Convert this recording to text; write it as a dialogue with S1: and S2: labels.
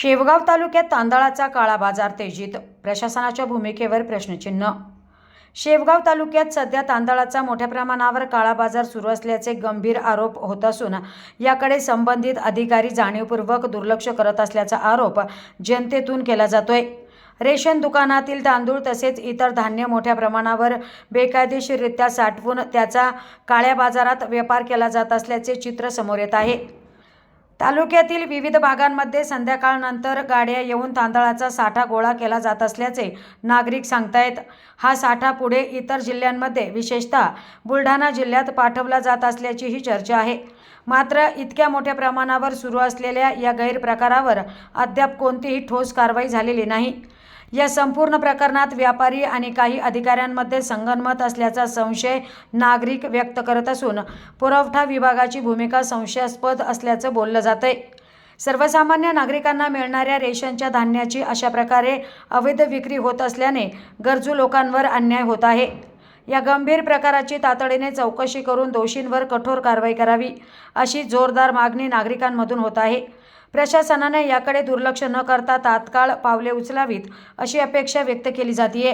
S1: शेवगाव तालुक्यात तांदळाचा काळा बाजार तेजीत, प्रशासनाच्या भूमिकेवर प्रश्नचिन्ह। शेवगाव तालुक्यात सध्या तांदळाचा मोठ्या प्रमाणावर काळा बाजार सुरू असल्याचे गंभीर आरोप होत असून याकडे संबंधित अधिकारी जाणीवपूर्वक दुर्लक्ष करत असल्याचा आरोप जनतेतून केला जातोय। रेशन दुकानातील तांदूळ तसेच इतर धान्य मोठ्या प्रमाणावर बेकायदेशीररित्या साठवून त्याचा काळ्या बाजारात व्यापार केला जात असल्याचे चित्र समोर येत आहे। तालुक्यातील विविध भागांमध्ये संध्याकाळनंतर गाड्या येऊन तांदळाचा साठा गोळा केला जात असल्याचे नागरिक सांगतायत। हा साठा पुढे इतर जिल्ह्यांमध्ये विशेषतः बुलढाणा जिल्ह्यात पाठवला जात असल्याचीही चर्चा आहे। मात्र इतक्या मोठ्या प्रमाणावर सुरू असलेल्या या गैरप्रकारावर अद्याप कोणतीही ठोस कारवाई झालेली नाही। या संपूर्ण प्रकरणात व्यापारी आणि काही अधिकाऱ्यांमध्ये संगनमत असल्याचा संशय नागरिक व्यक्त करत असून पुरवठा विभागाची भूमिका संशयास्पद असल्याचं बोललं जातंय। सर्वसामान्य नागरिकांना मिळणाऱ्या रेशनच्या धान्याची अशा प्रकारे अवैध विक्री होत असल्याने गरजू लोकांवर अन्याय होत आहे। या गंभीर प्रकाराची तातडीने चौकशी करून दोषींवर कठोर कारवाई करावी, अशी जोरदार मागणी नागरिकांमधून होत आहे। प्रशासनाने याकडे दुर्लक्ष न करता तात्काळ पावले उचलावीत, अशी अपेक्षा व्यक्त केली जाते।